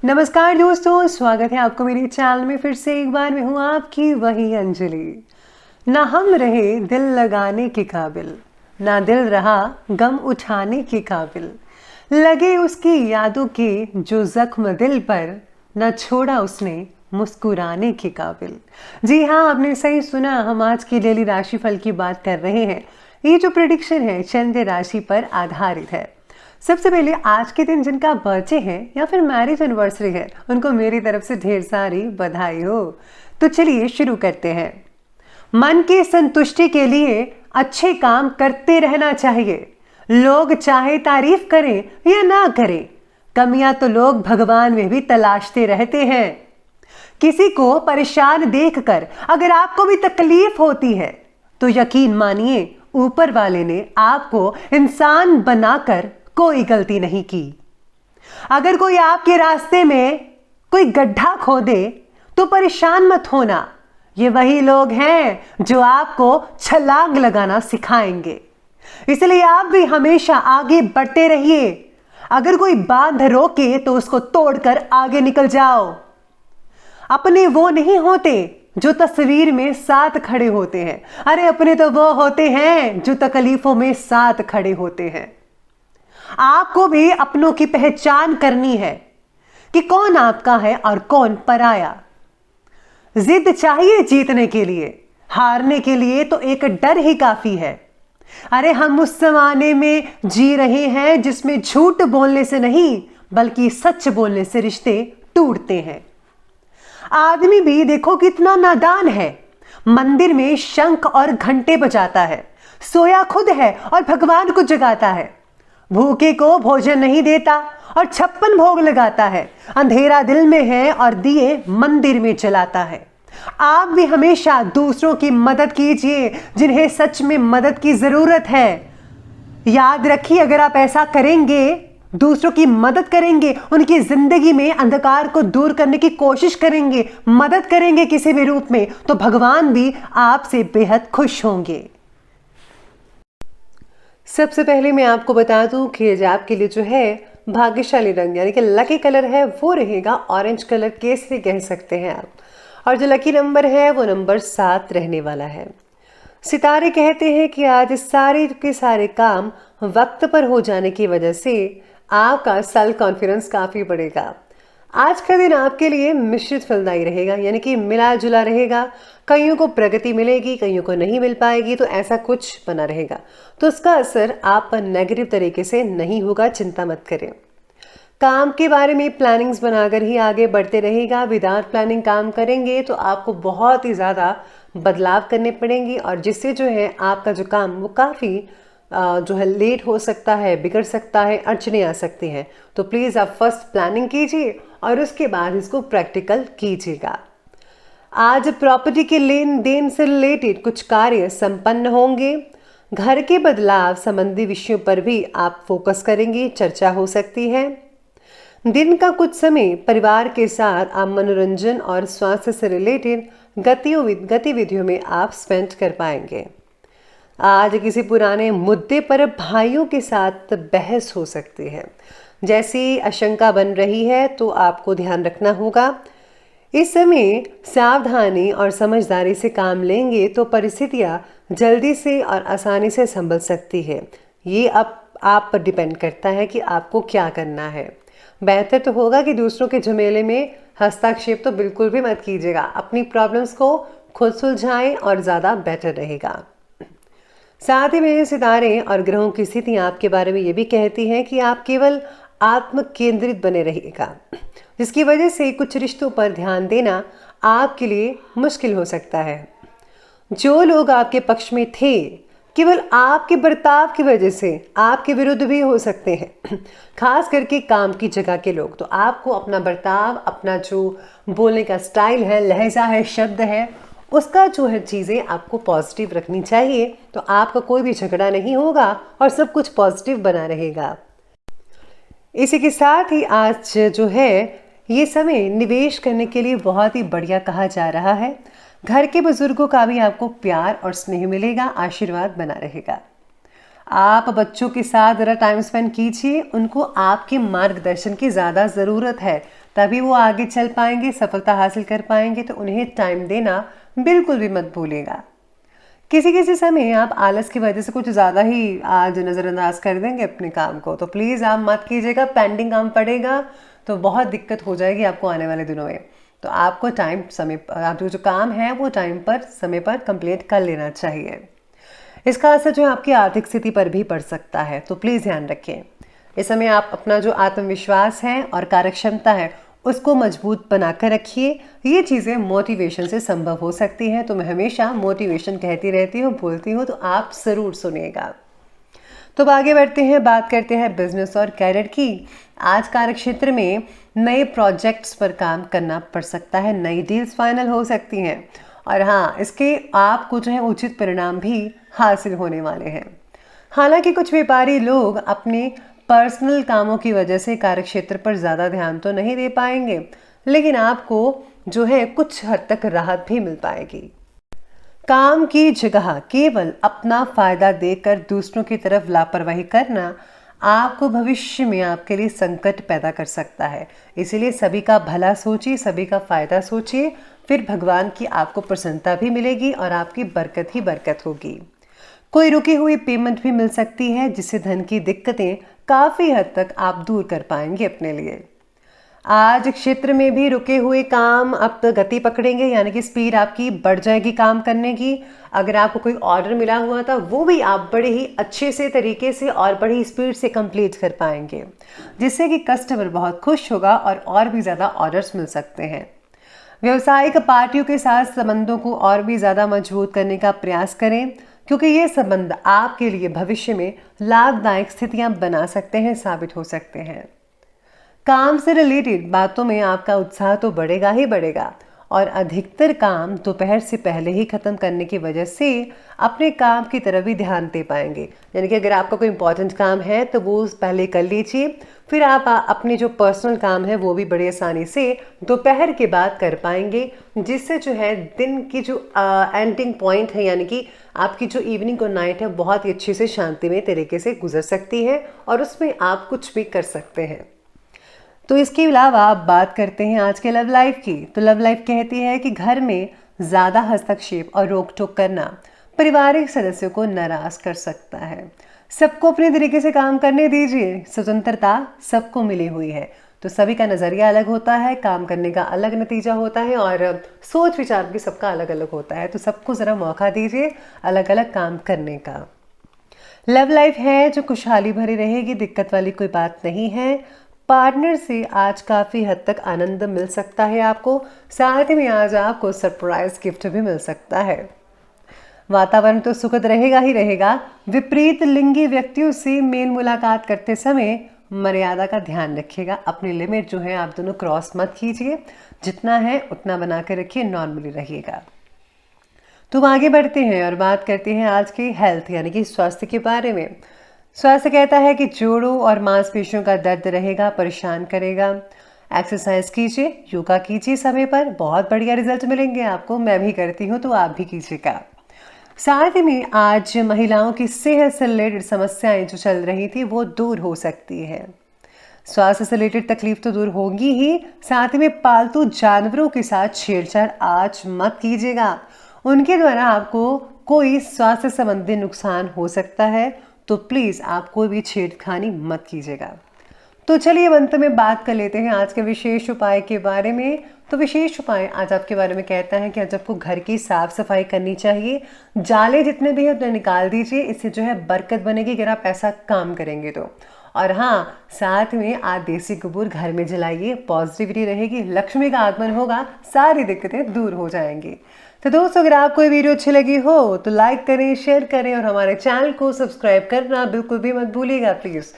नमस्कार दोस्तों, स्वागत है आपको मेरे चैनल में। फिर से एक बार मैं हूँ आपकी वही अंजलि। ना हम रहे दिल लगाने के काबिल, ना दिल रहा गम उठाने के काबिल, लगे उसकी यादों के जो जख्म दिल पर, ना छोड़ा उसने मुस्कुराने के काबिल। जी हाँ, आपने सही सुना, हम आज की डेली राशिफल की बात कर रहे हैं। ये जो प्रेडिक्शन है चंद्र राशि पर आधारित है। सबसे पहले आज के दिन जिनका बर्थडे है या फिर मैरिज एनिवर्सरी है, उनको मेरी तरफ से ढेर सारी बधाई हो। तो चलिए शुरू करते हैं। मन की संतुष्टि के लिए अच्छे काम करते रहना चाहिए। लोग चाहे तारीफ करें या ना करें, कमियां तो लोग भगवान में भी तलाशते रहते हैं। किसी को परेशान देखकर अगर आपको भी तकलीफ होती है तो यकीन मानिए, ऊपर वाले ने आपको इंसान बनाकर कोई गलती नहीं की। अगर कोई आपके रास्ते में कोई गड्ढा खोदे तो परेशान मत होना। ये वही लोग हैं जो आपको छलांग लगाना सिखाएंगे। इसलिए आप भी हमेशा आगे बढ़ते रहिए। अगर कोई बाधा रोके तो उसको तोड़कर आगे निकल जाओ। अपने वो नहीं होते जो तस्वीर में साथ खड़े होते हैं। अरे अपने तो वो होते हैं जो तकलीफों में साथ खड़े होते हैं। आपको भी अपनों की पहचान करनी है कि कौन आपका है और कौन पराया। जिद चाहिए जीतने के लिए, हारने के लिए तो एक डर ही काफी है। अरे हम उस जमाने में जी रहे हैं जिसमें झूठ बोलने से नहीं बल्कि सच बोलने से रिश्ते टूटते हैं। आदमी भी देखो कितना नादान है। मंदिर में शंख और घंटे बजाता है, सोया खुद है और भगवान को जगाता है। भूखे को भोजन नहीं देता और 56 भोग लगाता है। अंधेरा दिल में है और दिए मंदिर में जलाता है। आप भी हमेशा दूसरों की मदद कीजिए जिन्हें सच में मदद की जरूरत है। याद रखिए, अगर आप ऐसा करेंगे, दूसरों की मदद करेंगे, उनकी जिंदगी में अंधकार को दूर करने की कोशिश करेंगे, मदद करेंगे किसी भी रूप में, तो भगवान भी आपसे बेहद खुश होंगे। सबसे पहले मैं आपको बता दूं कि आज आपके लिए जो है भाग्यशाली रंग यानी कि लकी कलर है वो रहेगा ऑरेंज कलर, केसरी कह सकते हैं आप। और जो लकी नंबर है वो नंबर 7 रहने वाला है। सितारे कहते हैं कि आज सारे के सारे काम वक्त पर हो जाने की वजह से आपका सेल्फ कॉन्फिडेंस काफ़ी बढ़ेगा। आज का दिन आपके लिए मिश्रित फलदायी रहेगा, यानी कि मिला जुला रहेगा। कईयों को प्रगति मिलेगी, कईयों को नहीं मिल पाएगी, तो ऐसा कुछ बना रहेगा। तो उसका असर आप पर नेगेटिव तरीके से नहीं होगा, चिंता मत करें। काम के बारे में प्लानिंग्स बनाकर ही आगे बढ़ते रहेगा। विदाउट प्लानिंग काम करेंगे तो आपको बहुत ही ज़्यादा बदलाव करने पड़ेंगे और जिससे जो है आपका जो काम वो काफ़ी जो है लेट हो सकता है, बिगड़ सकता है, अड़चने आ सकती हैं। तो प्लीज़ आप फर्स्ट प्लानिंग कीजिए और उसके बाद इसको प्रैक्टिकल कीजिएगा। आज प्रॉपर्टी के लेन देन से रिलेटेड कुछ कार्य संपन्न होंगे। घर के बदलाव संबंधी विषयों पर भी आप फोकस करेंगे, चर्चा हो सकती है। दिन का कुछ समय परिवार के साथ आप मनोरंजन और स्वास्थ्य से रिलेटेड गतिविधियों में आप स्पेंड कर पाएंगे। आज किसी पुराने मुद्दे पर भाइयों के साथ बहस हो सकती है। जैसी आशंका बन रही है तो आपको ध्यान रखना होगा। इस समय सावधानी और समझदारी से काम लेंगे तो परिस्थितियां जल्दी से और आसानी से संभल सकती है। ये अब आप पर डिपेंड करता है कि आपको क्या करना है। बेहतर तो होगा कि दूसरों के झमेले में हस्तक्षेप तो बिल्कुल भी मत कीजिएगा। अपनी प्रॉब्लम्स को खुद सुलझाएं और ज़्यादा बेटर रहेगा। साथ ही में सितारे और ग्रहों की स्थितियां आपके बारे में ये भी कहती हैं कि आप केवल आत्म केंद्रित बने रहिएगा, जिसकी वजह से कुछ रिश्तों पर ध्यान देना आपके लिए मुश्किल हो सकता है। जो लोग आपके पक्ष में थे केवल आपके बर्ताव की वजह से आपके विरुद्ध भी हो सकते हैं, खास करके काम की जगह के लोग। तो आपको अपना बर्ताव, अपना जो बोलने का स्टाइल है, लहजा है, शब्द है, उसका जो है चीज़ें आपको पॉजिटिव रखनी चाहिए। तो आपका कोई भी झगड़ा नहीं होगा और सब कुछ पॉजिटिव बना रहेगा। इसी के साथ ही आज जो है ये समय निवेश करने के लिए बहुत ही बढ़िया कहा जा रहा है। घर के बुजुर्गों का भी आपको प्यार और स्नेह मिलेगा, आशीर्वाद बना रहेगा। आप बच्चों के साथ ज़रा टाइम स्पेंड कीजिए, उनको आपके मार्गदर्शन की ज़्यादा ज़रूरत है। तभी वो आगे चल पाएंगे, सफलता हासिल कर पाएंगे। तो उन्हें टाइम देना बिल्कुल भी मत भूलिएगा। किसी किसी समय आप आलस की वजह से कुछ ज़्यादा ही आज नज़रअंदाज कर देंगे अपने काम को, तो प्लीज़ आप मत कीजिएगा। पेंडिंग काम पड़ेगा तो बहुत दिक्कत हो जाएगी आपको आने वाले दिनों में। तो आपको टाइम समय आप जो काम है वो टाइम पर समय पर कंप्लीट कर लेना चाहिए। इसका असर जो है आपकी आर्थिक स्थिति पर भी पड़ सकता है, तो प्लीज़ ध्यान रखें। इस समय आप अपना जो आत्मविश्वास है और कार्यक्षमता है उसको मजबूत बनाकर रखिए। ये चीज़ें मोटिवेशन से संभव हो सकती हैं। तो मैं हमेशा मोटिवेशन कहती रहती हूँ, बोलती हूँ, तो आप ज़रूर सुनिएगा। तो अब आगे बढ़ते हैं, बात करते हैं बिजनेस और कैरियर की। आज कार्यक्षेत्र में नए प्रोजेक्ट्स पर काम करना पड़ सकता है, नई डील्स फाइनल हो सकती हैं और हाँ, इसके आपको जो है उचित परिणाम भी हासिल होने वाले हैं। हालांकि कुछ व्यापारी लोग अपने पर्सनल कामों की वजह से कार्यक्षेत्र पर ज़्यादा ध्यान तो नहीं दे पाएंगे, लेकिन आपको जो है कुछ हद तक राहत भी मिल पाएगी। काम की जगह केवल अपना फायदा देकर दूसरों की तरफ लापरवाही करना आपको भविष्य में आपके लिए संकट पैदा कर सकता है। इसीलिए सभी का भला सोचिए, सभी का फायदा सोचिए, फिर भगवान की आपको प्रसन्नता भी मिलेगी और आपकी बरकत ही बरकत होगी। कोई रुकी हुई पेमेंट भी मिल सकती है, जिससे धन की दिक्कतें काफ़ी हद तक आप दूर कर पाएंगे अपने लिए। आज क्षेत्र में भी रुके हुए काम अब गति पकड़ेंगे, यानी कि स्पीड आपकी बढ़ जाएगी काम करने की। अगर आपको कोई ऑर्डर मिला हुआ था वो भी आप बड़े ही अच्छे से तरीके से और बड़ी स्पीड से कंप्लीट कर पाएंगे, जिससे कि कस्टमर बहुत खुश होगा और भी ज़्यादा ऑर्डर्स मिल सकते हैं। व्यावसायिक पार्टियों के साथ संबंधों को और भी ज़्यादा मजबूत करने का प्रयास करें, क्योंकि ये संबंध आपके लिए भविष्य में लाभदायक स्थितियां बना सकते हैं, साबित हो सकते हैं। काम से रिलेटेड बातों में आपका उत्साह तो बढ़ेगा ही बढ़ेगा और अधिकतर काम दोपहर से पहले ही खत्म करने की वजह से अपने काम की तरफ भी ध्यान दे पाएंगे। यानी कि अगर आपका कोई इंपॉर्टेंट काम है तो वो पहले कर लीजिए, फिर आप अपने जो पर्सनल काम है वो भी बड़ी आसानी से दोपहर के बाद कर पाएंगे, जिससे जो है दिन की जो एंडिंग पॉइंट है, यानी कि आपकी जो इवनिंग और नाइट है, बहुत ही अच्छे से शांतिमय तरीके से गुजर सकती है और उसमें आप कुछ भी कर सकते हैं। तो इसके अलावा आप बात करते हैं आज के लव लाइफ की। तो लव लाइफ कहती है कि घर में ज़्यादा हस्तक्षेप और रोक टोक करना पारिवारिक सदस्यों को नाराज कर सकता है। सबको अपने तरीके से काम करने दीजिए, स्वतंत्रता सबको मिली हुई है। तो सभी का नज़रिया अलग होता है, काम करने का अलग नतीजा होता है और सोच विचार भी सबका अलग अलग होता है। तो सबको ज़रा मौका दीजिए अलग अलग काम करने का। लव लाइफ है जो खुशहाली भरी रहेगी, दिक्कत वाली कोई बात नहीं है। पार्टनर से आज काफ़ी हद तक आनंद मिल सकता है आपको, साथ ही में आज आपको सरप्राइज गिफ्ट भी मिल सकता है। वातावरण तो सुखद रहेगा ही रहेगा। विपरीत लिंगी व्यक्तियों से मेल मुलाकात करते समय मर्यादा का ध्यान रखिएगा। अपनी लिमिट जो है आप दोनों क्रॉस मत कीजिए, जितना है उतना बना कर रखिए, नॉर्मली रहिएगा। तो आगे बढ़ते हैं और बात करते हैं आज के हेल्थ यानी कि स्वास्थ्य के बारे में। स्वास्थ्य कहता है कि जोड़ों और मांसपेशियों का दर्द रहेगा, परेशान करेगा। एक्सरसाइज कीजिए, योगा कीजिए समय पर, बहुत बढ़िया रिजल्ट मिलेंगे आपको। मैं भी करती हूँ तो आप भी कीजिएगा। साथ ही में आज महिलाओं की सेहत से रिलेटेड समस्याएं जो चल रही थी वो दूर हो सकती है। स्वास्थ्य से रिलेटेड तकलीफ तो दूर होगी ही, साथ ही में पालतू जानवरों के साथ छेड़छाड़ आज मत कीजिएगा। उनके द्वारा आपको कोई स्वास्थ्य संबंधी नुकसान हो सकता है, तो प्लीज़ आप कोई भी छेड़खानी मत कीजिएगा। तो चलिए अंत में बात कर लेते हैं आज के विशेष उपाय के बारे में। तो विशेष उपाय आज आपके बारे में कहता है कि आज आपको घर की साफ सफाई करनी चाहिए। जाले जितने भी हैं उतने निकाल दीजिए, इससे जो है बरकत बनेगी अगर आप ऐसा काम करेंगे तो। और हाँ, साथ में आज देसी कपूर घर में जलाइए, पॉजिटिविटी रहेगी, लक्ष्मी का आगमन होगा, सारी दिक्कतें दूर हो जाएंगी। तो दोस्तों, अगर आपको ये वीडियो अच्छी लगी हो तो लाइक करें, शेयर करें और हमारे चैनल को सब्सक्राइब करना बिल्कुल भी मत भूलिएगा प्लीज़।